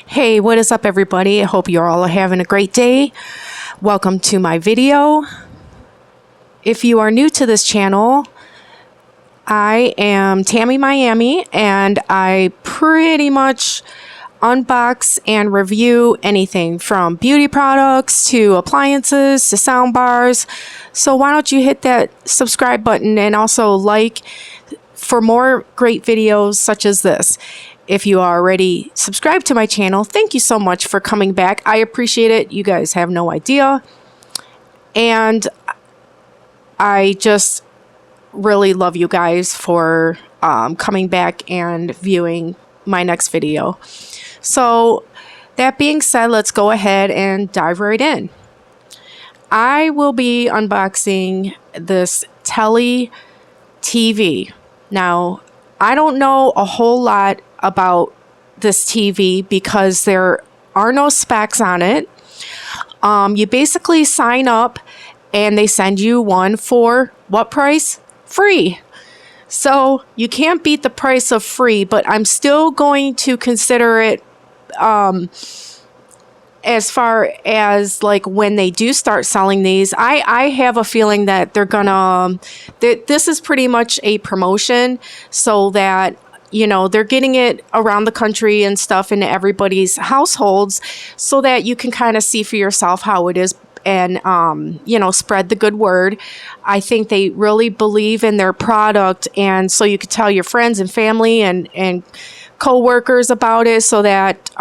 Hey, what is up, everybody? I hope you're all having a great day. Welcome to my video. If you are new to this channel, I am Tammy Miami, and I pretty much unbox and review anything from beauty products to appliances to sound bars. So why don't you hit that subscribe button and also like for more great videos such as this. If you are already subscribed to my channel, thank you so much for coming back. I appreciate it. You guys have no idea. And I just really love you guys for coming back and viewing my next video. So that being said, let's go ahead and dive right in. I will be unboxing this Telly TV. Now, I don't know a whole lot about this TV because there are no specs on it. You basically sign up and they send you one for what price? Free. So you can't beat the price of free, but I'm still going to consider it as far as like when they do start selling these. I have a feeling that they're gonna, this is pretty much a promotion so that, you know, they're getting it around the country and stuff into everybody's households so that you can kind of see for yourself how it is and, you know, spread the good word. I think they really believe in their product, and so you could tell your friends and family and co-workers about it so that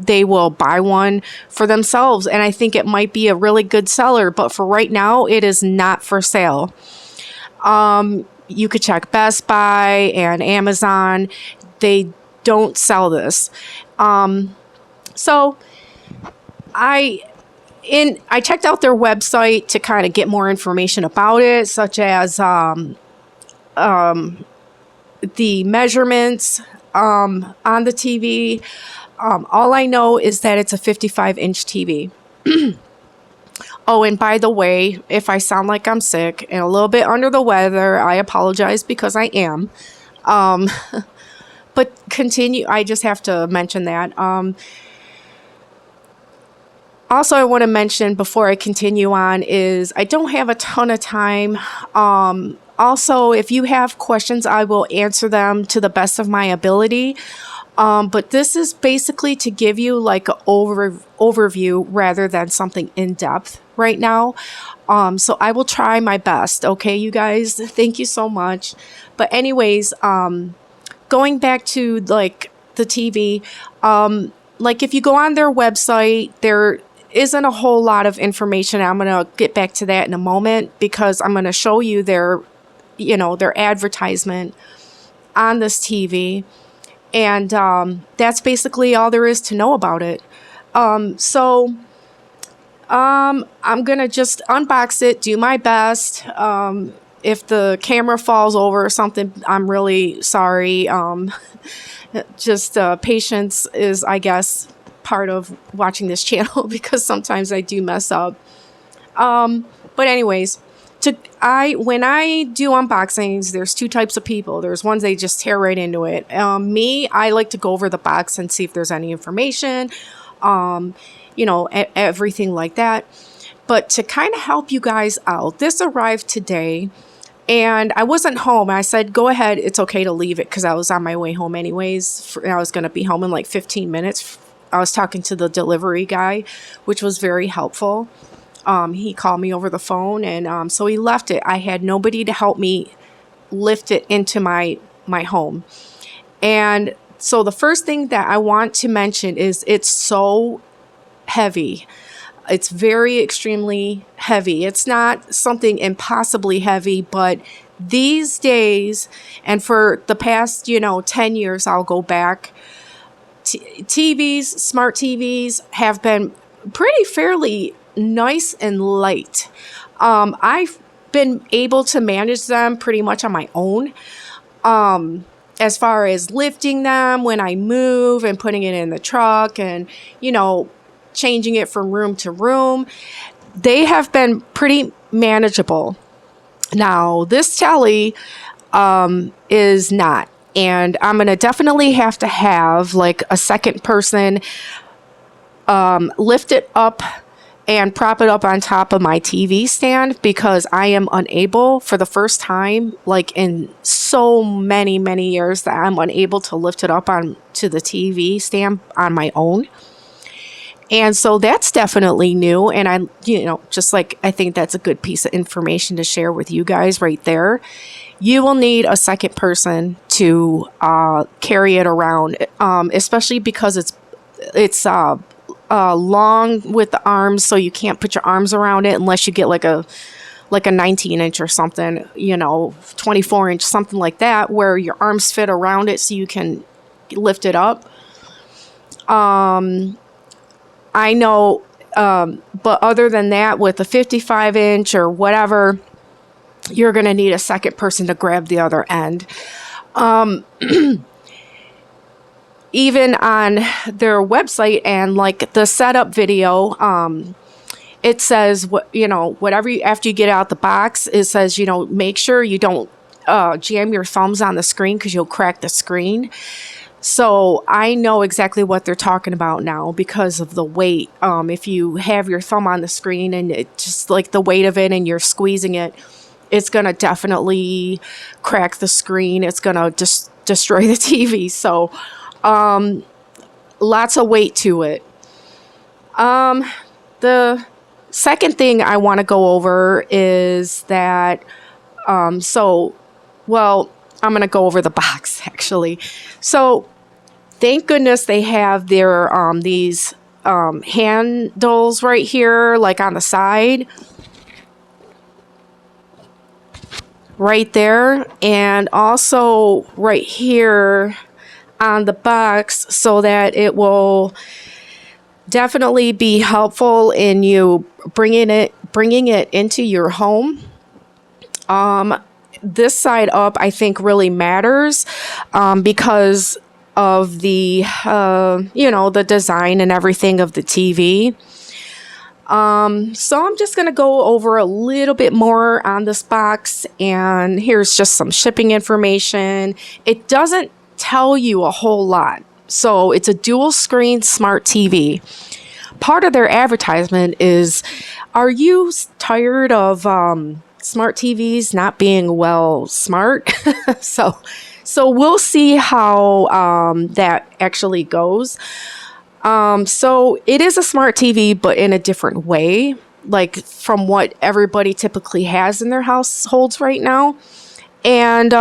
they will buy one for themselves. And I think it might be a really good seller, but for right now, it is not for sale. You could check Best Buy and Amazon. They don't sell this. So I checked out their website to kind of get more information about it, such as the measurements on the TV. All I know is that it's a 55-inch TV. Oh, and by the way, if I sound like I'm sick and a little bit under the weather, I apologize because I am. But continue. I just have to mention that. Also, I want to mention before I continue on is I don't have a ton of time. Also, if you have questions, I will answer them to the best of my ability. But this is basically to give you like an overview rather than something in depth right now. So I will try my best. Okay, you guys, thank you so much. But anyways, going back to like the TV, like if you go on their website, there isn't a whole lot of information. I'm going to get back to that in a moment because I'm going to show you their, you know, their advertisement on this TV. And that's basically all there is to know about it. So I'm going to just unbox it, do my best. If the camera falls over or something, I'm really sorry. Just patience is, I guess, part of watching this channel because sometimes I do mess up. But anyways, when I do unboxings, there's two types of people. There's ones they just tear right into it. Me, I like to go over the box and see if there's any information, you know, everything like that. But to kind of help you guys out, this arrived today and I wasn't home. I said, go ahead, it's okay to leave it because I was on my way home anyways. I was going to be home in like 15 minutes. I was talking to the delivery guy, which was very helpful. He called me over the phone, and so he left it. I had nobody to help me lift it into my home. And so the first thing that I want to mention is it's so heavy. It's very extremely heavy. It's not something impossibly heavy, but these days, and for the past, you know, 10 years, I'll go back, TVs, smart TVs have been pretty fairly nice and light. I've been able to manage them pretty much on my own. As far as lifting them when I move and putting it in the truck and, you know, changing it from room to room, they have been pretty manageable. Now, this Telly is not. And I'm going to definitely have to have like a second person lift it up and prop it up on top of my TV stand, because I am unable, for the first time, like in so many, many years, that I'm unable to lift it up on to the TV stand on my own. And so that's definitely new. And I, just like, I think that's a good piece of information to share with you guys right there. You will need a second person to carry it around, especially because it's long with the arms, so you can't put your arms around it unless you get like a 19-inch or something, 24-inch, something like that, where your arms fit around it so you can lift it up. I know, but other than that, with a 55-inch or whatever, you're going to need a second person to grab the other end. Even on their website and like the setup video, it says whatever after you get out the box, it says, make sure you don't jam your thumbs on the screen because you'll crack the screen. So I know exactly what they're talking about now because of the weight. If you have your thumb on the screen and it just like the weight of it and you're squeezing it, it's going to definitely crack the screen. It's going to just destroy the TV. So lots of weight to it. The second thing I want to go over is that, I'm going to go over the box actually. So thank goodness they have their, these, handles right here, like on the side, right there. And also right here on the box, so that it will definitely be helpful in you bringing it into your home. This side up, I think, really matters because of the the design and everything of the TV. So I'm just going to go over a little bit more on this box, and here's just some shipping information. It doesn't tell you a whole lot. So it's a dual screen smart TV. Part of their advertisement is, are you tired of smart TVs not being well smart? So we'll see how that actually goes. So it is a smart TV, but in a different way, like from what everybody typically has in their households right now. And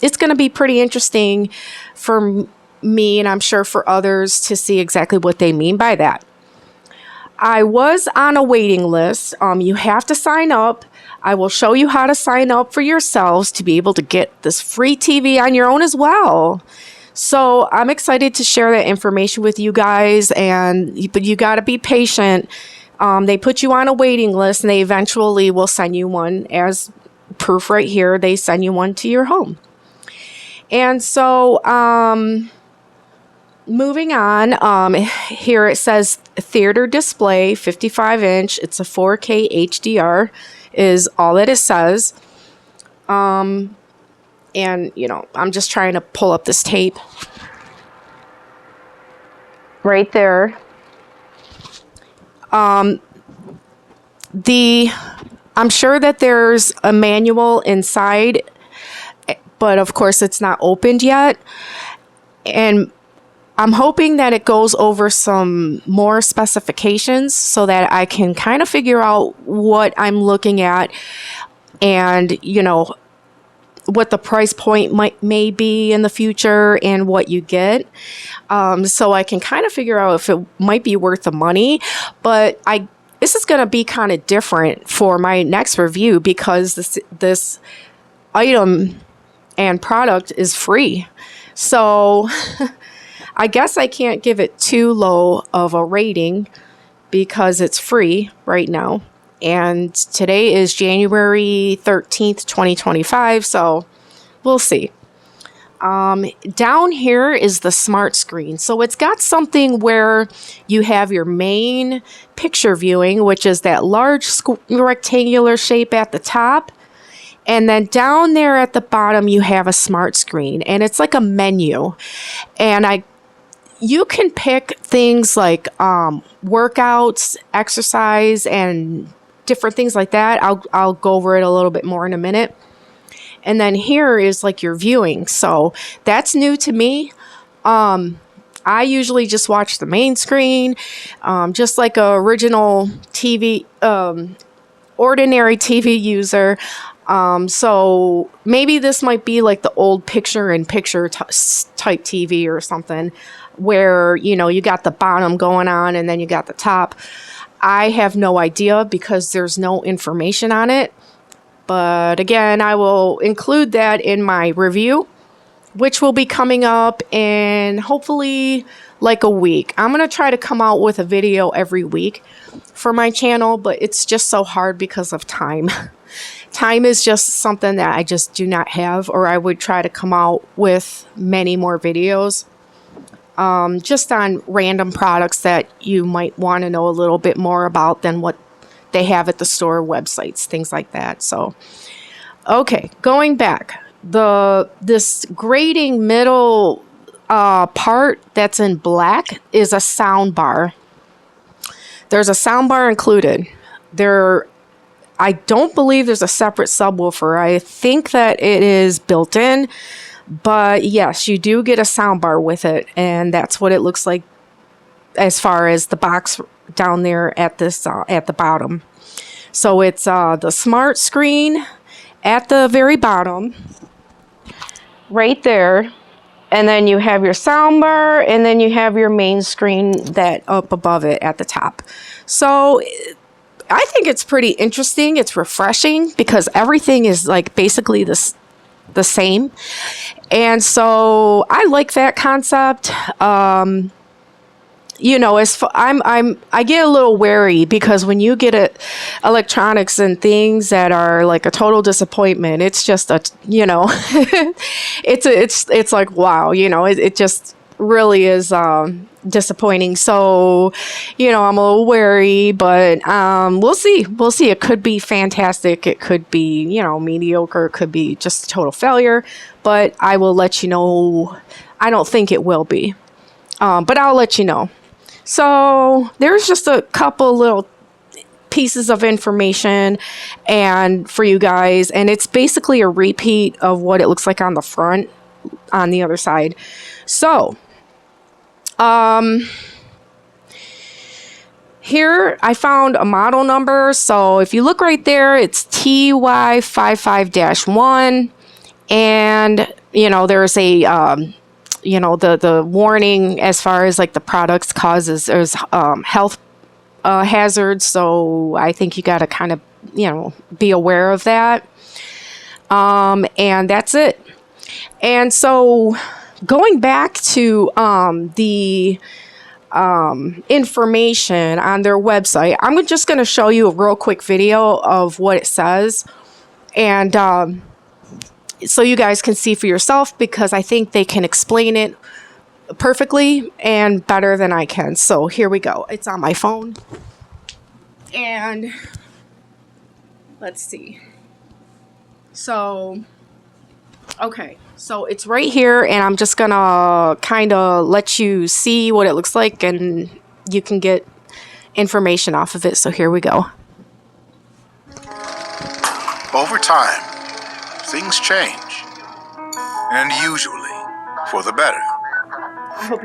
it's going to be pretty interesting for me, and I'm sure for others, to see exactly what they mean by that. I was on a waiting list. You have to sign up. I will show you how to sign up for yourselves to be able to get this free TV on your own as well. So I'm excited to share that information with you guys, but you got to be patient. They put you on a waiting list, and they eventually will send you one. As proof right here, they send you one to your home. And so moving on, here it says theater display, 55-inch. It's a 4K HDR is all that it says. And, I'm just trying to pull up this tape. Right there. I'm sure that there's a manual inside, but of course it's not opened yet. And I'm hoping that it goes over some more specifications so that I can kind of figure out what I'm looking at and, what the price point may be in the future and what you get. So I can kind of figure out if it might be worth the money. But this is going to be kind of different for my next review because this item and product is free. So I guess I can't give it too low of a rating because it's free right now. And today is January 13th, 2025. So we'll see. Down here is the smart screen. So it's got something where you have your main picture viewing, which is that large rectangular shape at the top. And then down there at the bottom, you have a smart screen, and it's like a menu. And you can pick things like workouts, exercise, and different things like that. I'll go over it a little bit more in a minute. And then here is like your viewing. So that's new to me. I usually just watch the main screen, just like a original TV, ordinary TV user. So maybe this might be like the old picture-in-picture type TV or something, where, you know, you got the bottom going on and then you got the top. I have no idea because there's no information on it. But again, I will include that in my review, which will be coming up in hopefully like a week. I'm going to try to come out with a video every week for my channel, but it's just so hard because of time. Time is just something that I just do not have, or I would try to come out with many more videos. Just on random products that you might want to know a little bit more about than what they have at the store, websites, things like that. So, okay, going back, this grading middle part that's in black is a sound bar. There's a sound bar included. I don't believe there's a separate subwoofer. I think that it is built in, but yes, you do get a sound bar with it, and that's what it looks like as far as the box down there at this at the bottom. So it's the smart screen at the very bottom, right there, and then you have your sound bar, and then you have your main screen that up above it at the top. So I think it's pretty interesting. It's refreshing because everything is like basically the same. And so I like that concept. You know, I get a little wary because when you get electronics and things that are like a total disappointment, it's just it's like, wow, you know, it just really is disappointing. So, you know, I'm a little wary, but we'll see. It could be fantastic. It could be, you know, mediocre. It could be just a total failure. But I will let you know. I don't think it will be, but I'll let you know. So there's just a couple little pieces of information and for you guys, and it's basically a repeat of what it looks like on the front on the other side. So here I found a model number. So if you look right there, it's TY55-1, and you know there's a you know, the warning as far as like the products causes there's health hazards. So I think you got to kind of, you know, be aware of that. And that's it. And so going back to the information on their website, I'm just going to show you a real quick video of what it says. And so you guys can see for yourself, because I think they can explain it perfectly and better than I can. So here we go. It's on my phone. And let's see. So, okay. So it's right here, and I'm just going to kind of let you see what it looks like, and you can get information off of it. So here we go. Over time, things change, and usually for the better.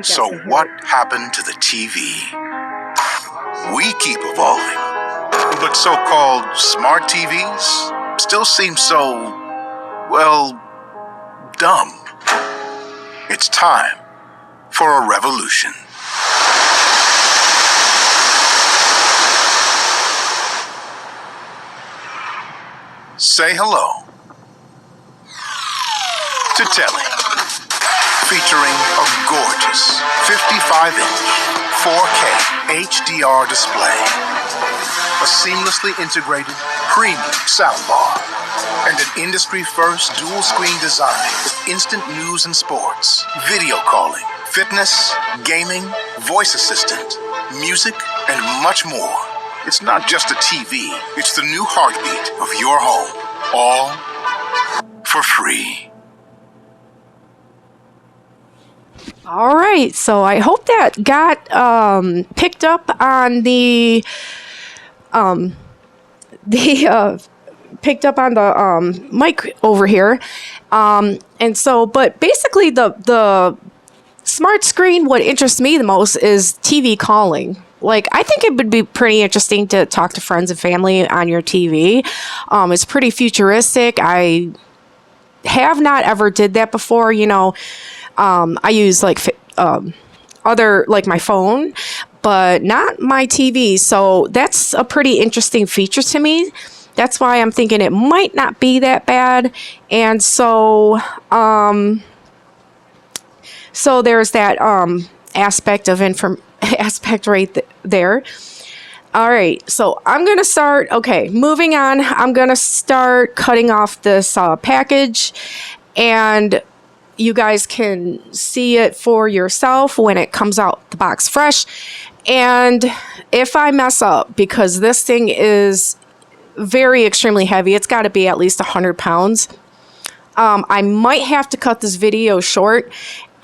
So what happened to the TV? We keep evolving, but so-called smart TVs still seem so, well, dumb. It's time for a revolution. Say hello to Telly, featuring a gorgeous 55-inch 4K HDR display, a seamlessly integrated premium soundbar, and an industry-first dual-screen design with instant news and sports, video calling, fitness, gaming, voice assistant, music, and much more. It's not just a TV, it's the new heartbeat of your home, all for free. All right, so I hope that got picked up on the picked up on the mic over here, and so, but basically the smart screen, what interests me the most is TV calling. Like, I think it would be pretty interesting to talk to friends and family on your TV. It's pretty futuristic. I have not ever did that before. You know, I use like other, like my phone, but not my TV. So that's a pretty interesting feature to me. That's why I'm thinking it might not be that bad. And so, so there's that aspect of aspect right there. All right, so I'm gonna start. Okay, moving on. I'm gonna start cutting off this package, and you guys can see it for yourself when it comes out the box fresh. And if I mess up, because this thing is very extremely heavy, it's got to be at least 100 pounds. I might have to cut this video short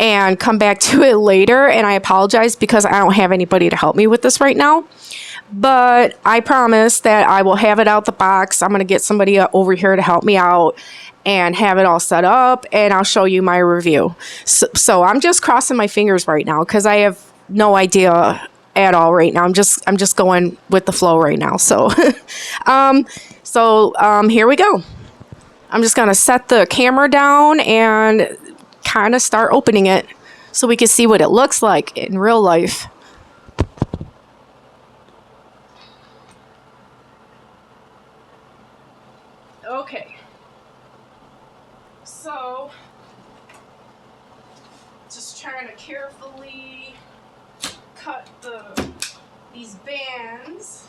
and come back to it later, and I apologize because I don't have anybody to help me with this right now. But I promise that I will have it out the box. I'm going to get somebody over here to help me out and have it all set up, and I'll show you my review. So I'm just crossing my fingers right now because I have no idea at all right now. I'm just going with the flow right now. So here we go. I'm just gonna set the camera down and kind of start opening it so we can see what it looks like in real life. Okay. So, just trying to carefully cut these bands.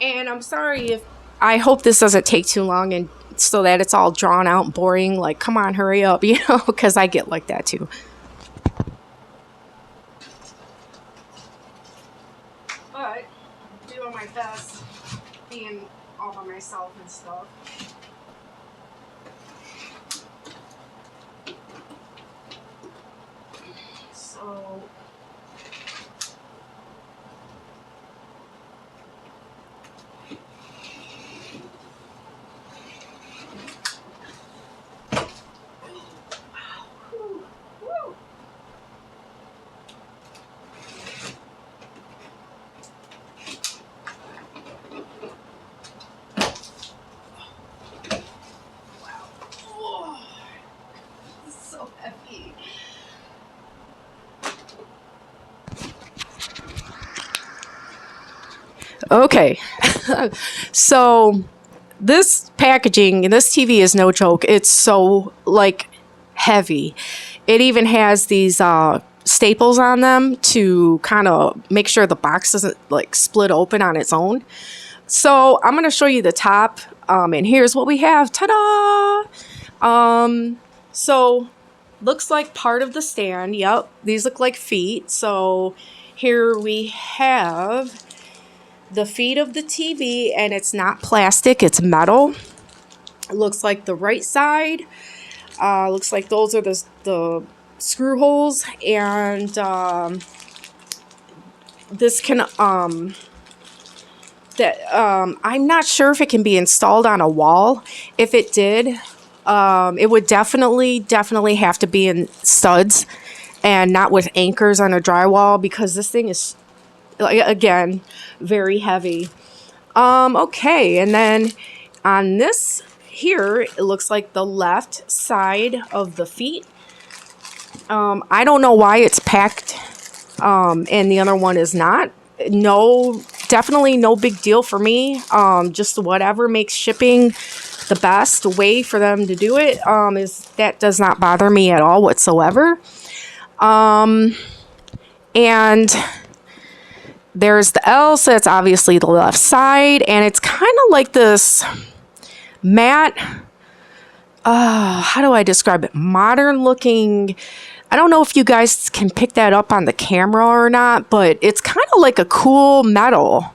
And I'm sorry if I hope this doesn't take too long and so that it's all drawn out and boring. Like, come on, hurry up, you know, because I get like that too. But doing my best, being all by myself and stuff. So okay, so this packaging, this TV is no joke. It's so, like, heavy. It even has these staples on them to kind of make sure the box doesn't, like, split open on its own. So I'm going to show you the top, and here's what we have. Ta-da! So looks like part of the stand. Yep, these look like feet. So here we have the feet of the TV, and it's not plastic, it's metal. It looks like the right side. Looks like those are the screw holes, and this can I'm not sure if it can be installed on a wall. If it did, it would definitely have to be in studs and not with anchors on a drywall, because this thing is, again, very heavy. Okay, and then on this here, it looks like the left side of the feet. I don't know why it's packed, and the other one is not. No, definitely no big deal for me. Just whatever makes shipping the best way for them to do it, is that does not bother me at all whatsoever. And there's the L, so it's obviously the left side, and it's kind of like this matte, how do I describe it? Modern looking, I don't know if you guys can pick that up on the camera or not, but it's kind of like a cool metal.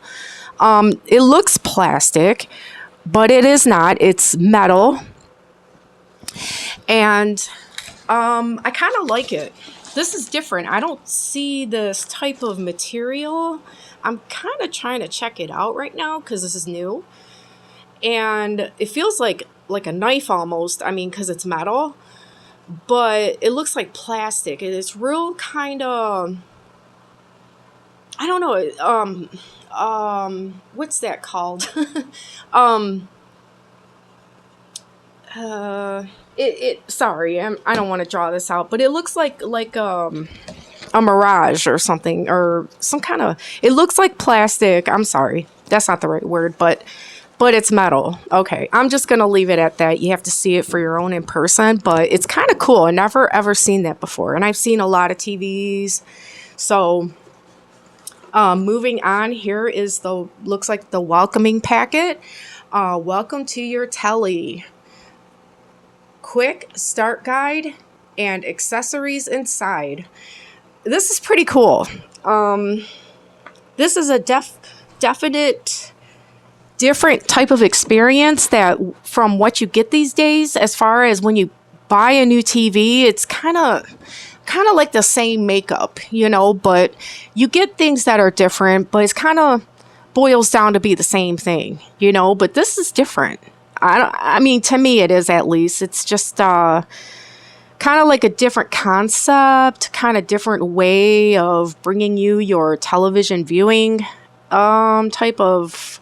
It looks plastic, but it is not. It's metal. And I kind of like it. This is different. I don't see this type of material. I'm kind of trying to check it out right now because this is new. And it feels like a knife almost. I mean, because it's metal. But it looks like plastic. And it's real kind of... I don't know. What's that called? Sorry, I don't want to draw this out, but it looks like a mirage or something, or some kind of, it looks like plastic. I'm sorry, that's not the right word, but it's metal. Okay, I'm just gonna leave it at that. You have to see it for your own in person, but it's kind of cool. I never ever seen that before, and I've seen a lot of TVs. So moving on, here is looks like the welcoming packet. Welcome to your Telly. Quick start guide and accessories inside. This is pretty cool. This is a definite different type of experience that from what you get these days. As far as when you buy a new TV, it's kind of like the same makeup, you know, but you get things that are different, but it's kind of boils down to be the same thing, you know, but this is different. I mean, to me, it is at least. It's just kind of like a different concept, kind of different way of bringing you your television viewing type of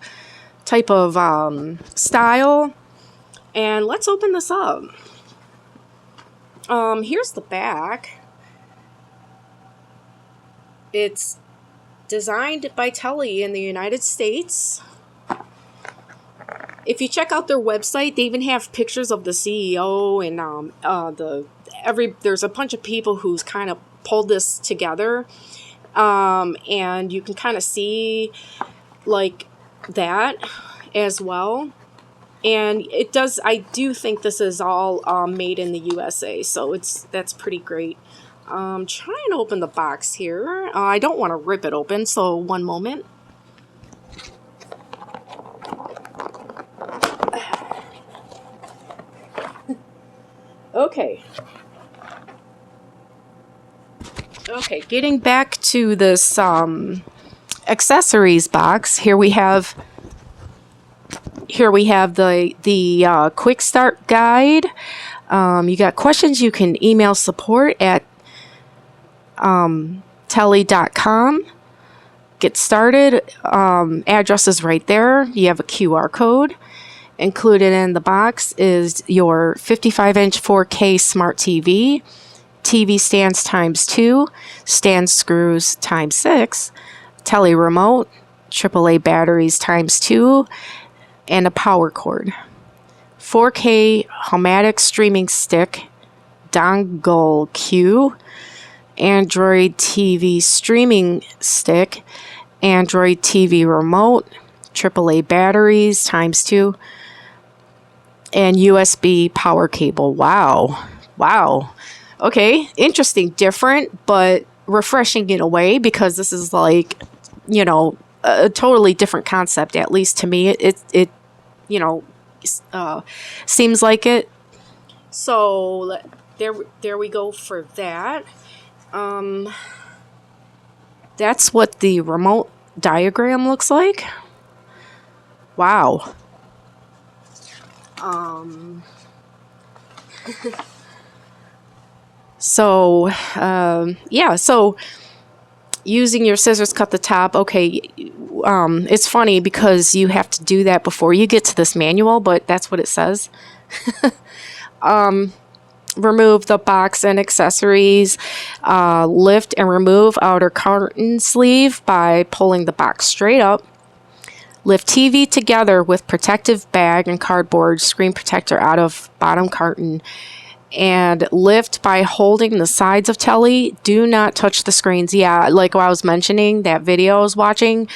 style. And let's open this up. Here's the back. It's designed by Telly in the United States. If you check out their website, they even have pictures of the CEO and there's a bunch of people who's kind of pulled this together, and you can kind of see like that as well. And it does. I do think this is all made in the USA, so that's pretty great. Trying to open the box here. I don't want to rip it open, so one moment. Okay, getting back to this accessories box. Here we have the quick start guide. You got questions, you can email support at telly.com. Get started. Address is right there. You have a QR code. Included in the box is your 55-inch 4K smart TV, TV stands ×2, stand screws ×6, Telly remote, AAA batteries ×2, and a power cord. 4K Homematic streaming stick, dongle Q, Android TV streaming stick, Android TV remote, AAA batteries ×2, and USB power cable. Wow. Okay, interesting, different, but refreshing in a way, because this is like, you know, a totally different concept, at least to me. It you know, seems like it. So there we go for that. That's what the remote diagram looks like. Wow. So, yeah, so using your scissors, cut the top. Okay, it's funny because you have to do that before you get to this manual, but that's what it says. Remove the box and accessories. Lift and remove outer carton sleeve by pulling the box straight up. Lift TV together with protective bag and cardboard screen protector out of bottom carton. And lift by holding the sides of Telly. Do not touch the screens. Yeah, like what I was mentioning, that video I was watching,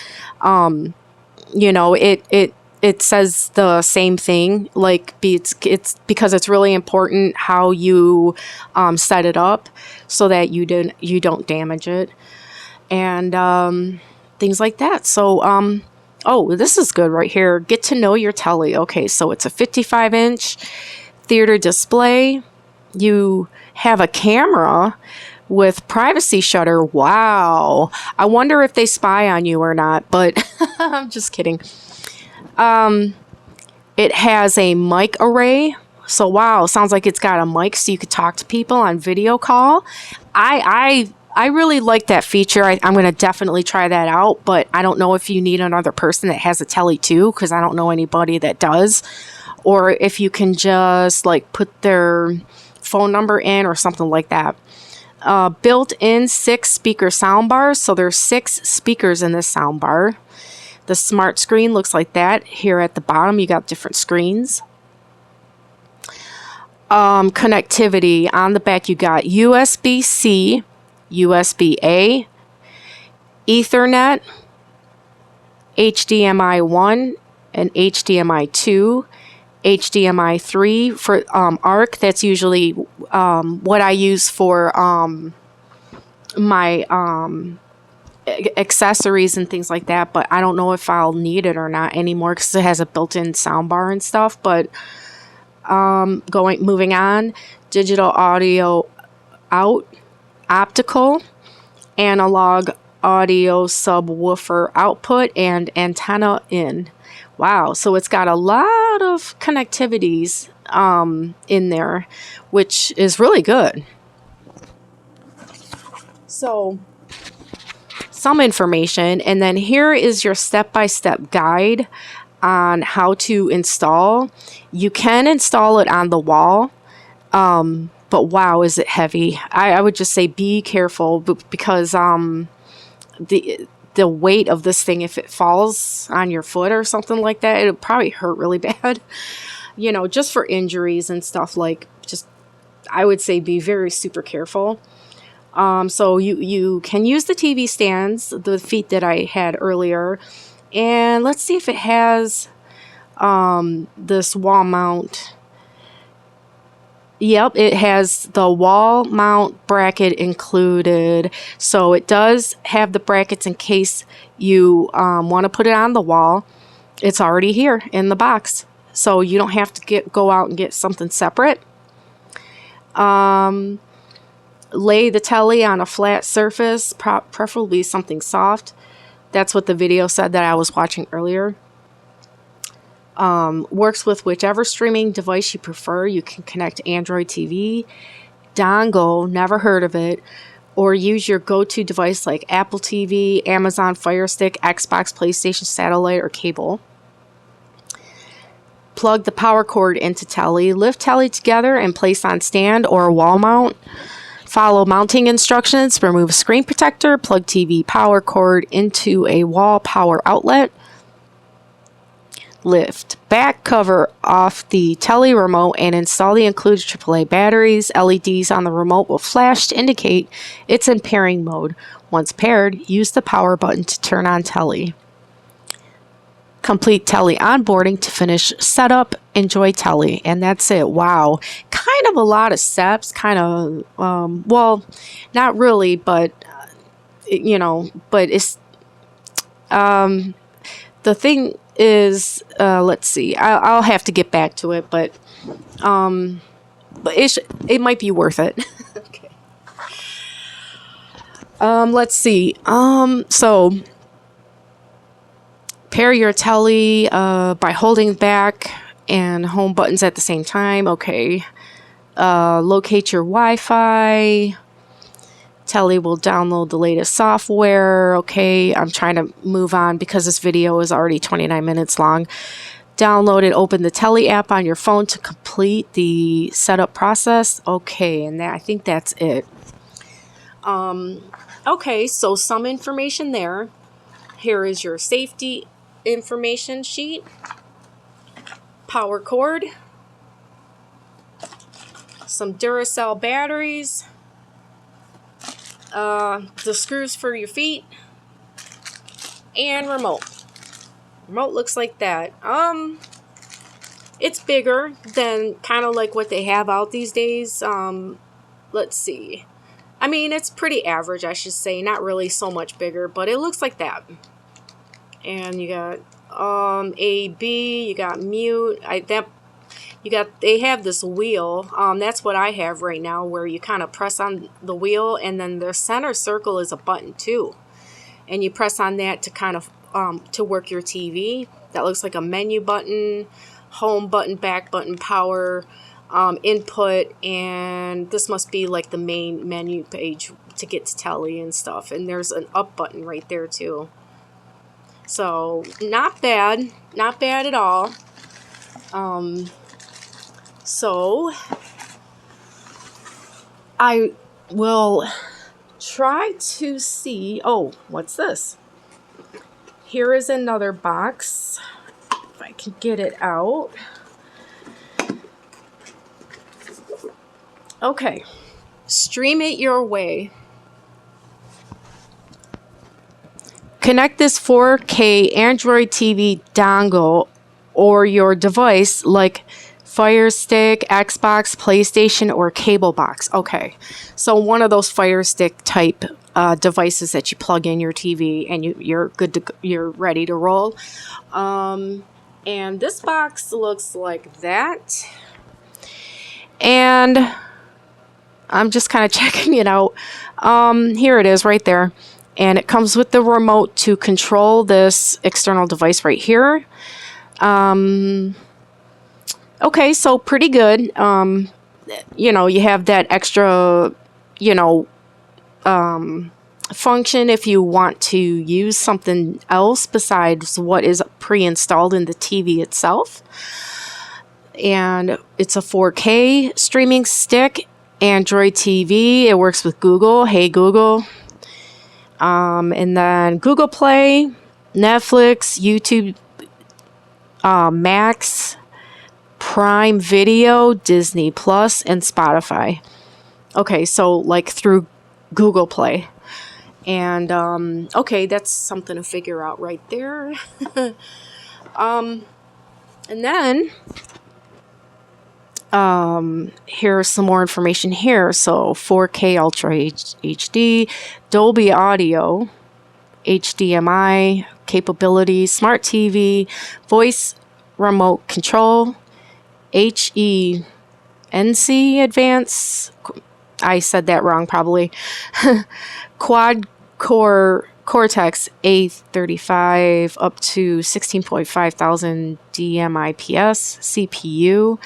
you know, it it says the same thing. Like, it's because it's really important how you set it up so that you don't damage it, and things like that. So oh, this is good right here. Get to know your telly. Okay, so it's a 55-inch theater display. You have a camera with privacy shutter. Wow. I wonder if they spy on you or not, but I'm just kidding. It has a mic array. So wow, sounds like it's got a mic so you could talk to people on video call. I really like that feature. I'm going to definitely try that out, but I don't know if you need another person that has a telly too, because I don't know anybody that does, or if you can just like put their phone number in or something like that. Built-in 6-speaker soundbars, so there's 6 speakers in this soundbar. The smart screen looks like that. Here at the bottom, you got different screens. Connectivity on the back, you got USB-C, USB-A, Ethernet, HDMI 1 and HDMI 2, HDMI 3 for ARC. That's usually what I use for my accessories and things like that, but I don't know if I'll need it or not anymore because it has a built-in soundbar and stuff. But moving on, digital audio out, optical, analog audio subwoofer output, and antenna in. Wow, so it's got a lot of connectivities in there, which is really good. So some information, and then here is your step-by-step guide on how to install. You can install it on the wall, but wow, is it heavy. I would just say be careful because the weight of this thing, if it falls on your foot or something like that, it'll probably hurt really bad. You know, just for injuries and stuff, like, just, I would say be very super careful. So you can use the TV stands, the feet that I had earlier, and let's see if it has this wall mount. Yep, it has the wall mount bracket included. So it does have the brackets in case you want to put it on the wall. It's already here in the box, so you don't have to go out and get something separate. Lay the telly on a flat surface, preferably something soft. That's what the video said that I was watching earlier. Works with whichever streaming device you prefer. You can connect Android TV, dongle, never heard of it, or use your go-to device like Apple TV, Amazon Fire Stick, Xbox, PlayStation, satellite, or cable. Plug the power cord into telly. Lift telly together and place on stand or wall mount. Follow mounting instructions. Remove screen protector. Plug TV power cord into a wall power outlet. Lift back cover off the telly remote and install the included AAA batteries. LEDs on the remote will flash to indicate it's in pairing mode. Once paired, use the power button to turn on telly. Complete telly onboarding to finish setup. Enjoy telly, and that's it. Wow, kind of a lot of steps. Kind of, well, not really, but you know, but it's the thing is, let's see. I'll have to get back to it, but it might be worth it. Okay. Let's see. So pair your telly by holding back and home buttons at the same time. Okay. Locate your Wi-Fi. Telly will download the latest software. Okay, I'm trying to move on because this video is already 29 minutes long. Download and open the Telly app on your phone to complete the setup process. Okay, and I think that's it. Okay, so some information there. Here is your safety information sheet. Power cord. Some Duracell batteries. The screws for your feet, and remote. Remote looks like that. It's bigger than kind of like what they have out these days. Let's see. I mean, it's pretty average, I should say. Not really so much bigger, but it looks like that. And you got A, B, you got mute. They have this wheel. That's what I have right now, where you kind of press on the wheel, and then the center circle is a button too. And you press on that to kind of to work your TV. That looks like a menu button, home button, back button, power, input, and this must be like the main menu page to get to Telly and stuff. And there's an up button right there too. So not bad at all. So I will try to see. Oh, what's this? Here is another box. If I can get it out. Okay, stream it your way. Connect this 4K Android TV dongle or your device like Fire Stick, Xbox, PlayStation, or cable box. Okay, so one of those Fire Stick type devices that you plug in your TV and you're ready to roll. And this box looks like that. And I'm just kind of checking it out. Here it is right there. And it comes with the remote to control this external device right here. Okay, so pretty good. You know, you have that extra, function if you want to use something else besides what is pre-installed in the TV itself. And it's a 4K streaming stick, Android TV. It works with Google. Hey Google. And then Google Play, Netflix, YouTube, Max, Prime Video, Disney Plus, and Spotify. Okay, so like through Google Play. And okay, that's something to figure out right there. And then here's some more information here. So 4K Ultra HD, Dolby Audio, HDMI capabilities, smart TV, voice remote control, HENC Advance. I said that wrong probably. Quad core Cortex A35 up to 16.5 thousand DMIPS CPU,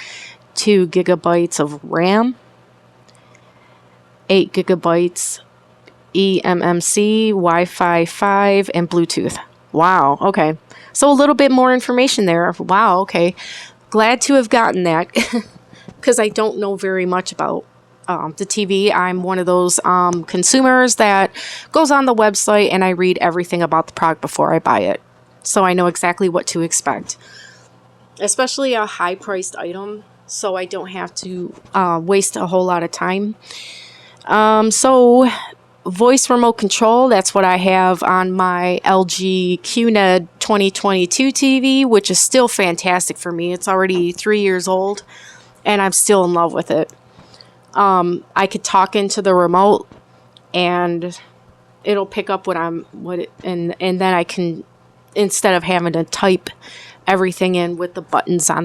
2 gigabytes of RAM, 8 gigabytes eMMC, Wi-Fi 5, and Bluetooth. Wow, okay. So a little bit more information there. Wow, okay. Glad to have gotten that because I don't know very much about the TV. I'm one of those consumers that goes on the website and I read everything about the product before I buy it. So I know exactly what to expect. Especially a high-priced item, so I don't have to waste a whole lot of time. So voice remote control, that's what I have on my LG QNED 2022 TV, which is still fantastic for me. It's already 3 years old, and I'm still in love with it. I could talk into the remote, and it'll pick up and then I can, instead of having to type everything in with the buttons on